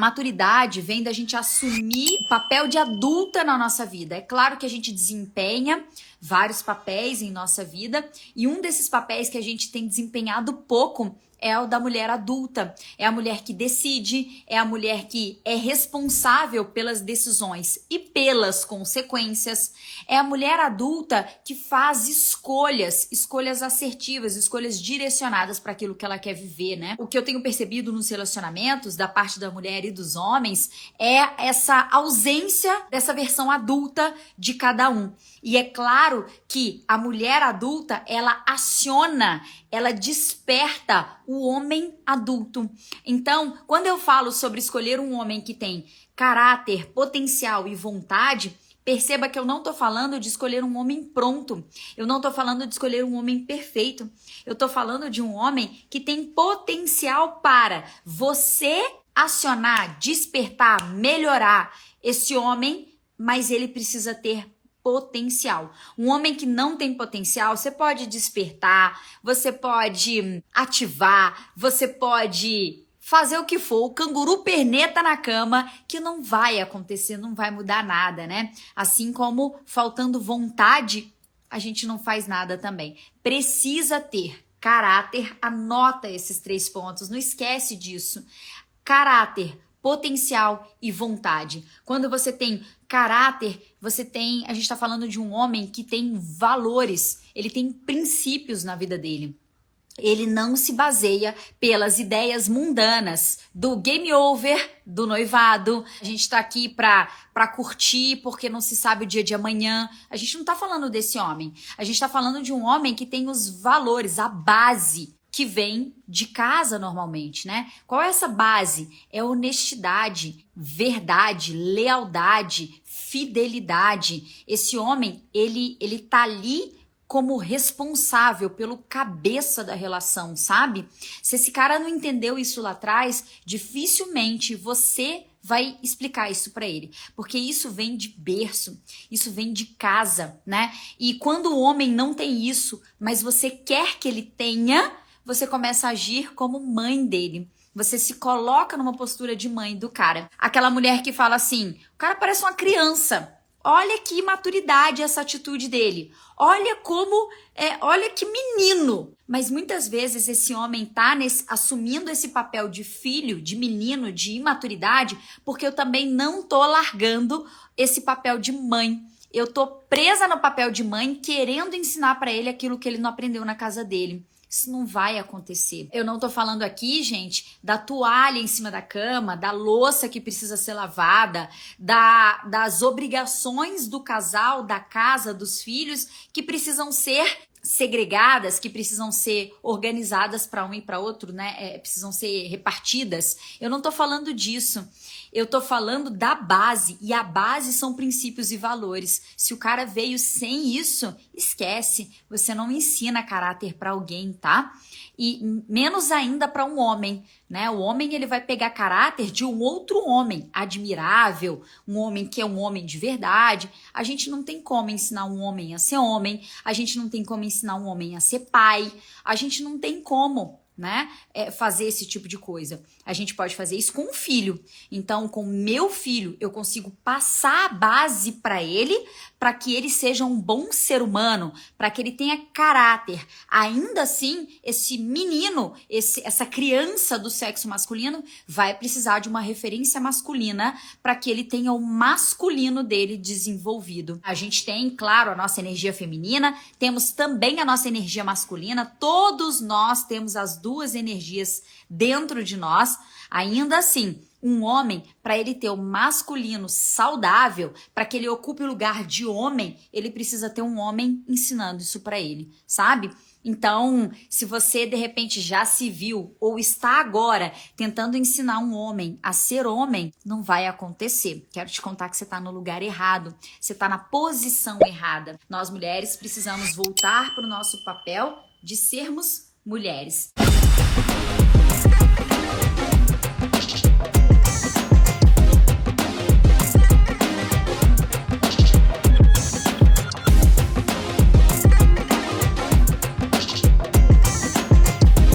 maturidade vem da gente assumir o papel de adulta na nossa vida. É claro que a gente desempenha vários papéis em nossa vida e um desses papéis que a gente tem desempenhado pouco é o da mulher adulta. É a mulher que decide, é a mulher que é responsável pelas decisões e pelas consequências. É a mulher adulta que faz escolhas assertivas, escolhas direcionadas para aquilo que ela quer viver, né? O que eu tenho percebido nos relacionamentos da parte da mulher e dos homens é essa ausência dessa versão adulta de cada um. E é claro que a mulher adulta, ela aciona, ela desperta o homem adulto. Então, quando eu falo sobre escolher um homem que tem caráter, potencial e vontade, perceba que eu não tô falando de escolher um homem pronto. Eu não tô falando de escolher um homem perfeito. Eu tô falando de um homem que tem potencial para você acionar, despertar, melhorar esse homem, mas ele precisa ter potencial. Um homem que não tem potencial, você pode despertar, você pode ativar, você pode fazer o que for, o canguru perneta na cama, que não vai acontecer, não vai mudar nada, né? Assim como faltando vontade, a gente não faz nada também. Precisa ter caráter, anota esses 3 pontos, não esquece disso. Caráter, potencial e vontade. Quando você tem caráter, a gente está falando de um homem que tem valores, ele tem princípios na vida dele. Ele não se baseia pelas ideias mundanas do game over, do noivado. A gente tá aqui pra curtir porque não se sabe o dia de amanhã. A gente não tá falando desse homem. A gente tá falando de um homem que tem os valores, a base que vem de casa normalmente, né? Qual é essa base? É honestidade, verdade, lealdade, fidelidade. Esse homem, ele tá ali como responsável pelo cabeça da relação, sabe? Se esse cara não entendeu isso lá atrás, dificilmente você vai explicar isso pra ele, porque isso vem de berço, isso vem de casa, né? E quando o homem não tem isso, mas você quer que ele tenha, você começa a agir como mãe dele. Você se coloca numa postura de mãe do cara. Aquela mulher que fala assim, o cara parece uma criança. Olha que maturidade essa atitude dele. Olha olha que menino. Mas muitas vezes esse homem tá assumindo esse papel de filho, de menino, de imaturidade, porque eu também não tô largando esse papel de mãe. Eu tô presa no papel de mãe, querendo ensinar pra ele aquilo que ele não aprendeu na casa dele. Isso não vai acontecer. Eu não tô falando aqui, gente, da toalha em cima da cama, da louça que precisa ser lavada, das obrigações do casal, da casa, dos filhos, que precisam ser segregadas, que precisam ser organizadas para um e para outro, né? Precisam ser repartidas. Eu não tô falando disso. Eu tô falando da base, e a base são princípios e valores. Se o cara veio sem isso, esquece. Você não ensina caráter para alguém, tá? E menos ainda para um homem, né? O homem, ele vai pegar caráter de um outro homem admirável, um homem que é um homem de verdade. A gente não tem como ensinar um homem a ser homem, a gente não tem como ensinar um homem a ser pai, a gente não tem como, né, fazer esse tipo de coisa. A gente pode fazer isso com um filho. Então, com meu filho, eu consigo passar a base para ele, para que ele seja um bom ser humano, para que ele tenha caráter. Ainda assim, esse menino, essa criança do sexo masculino, vai precisar de uma referência masculina para que ele tenha o masculino dele desenvolvido. A gente tem, claro, a nossa energia feminina, temos também a nossa energia masculina, todos nós temos as 2 energias dentro de nós. Ainda assim, um homem, para ele ter o masculino saudável, para que ele ocupe o lugar de homem, ele precisa ter um homem ensinando isso para ele, sabe? Então, se você de repente já se viu ou está agora tentando ensinar um homem a ser homem, não vai acontecer. Quero te contar que você está no lugar errado, você está na posição errada. Nós mulheres precisamos voltar para o nosso papel de sermos mulheres.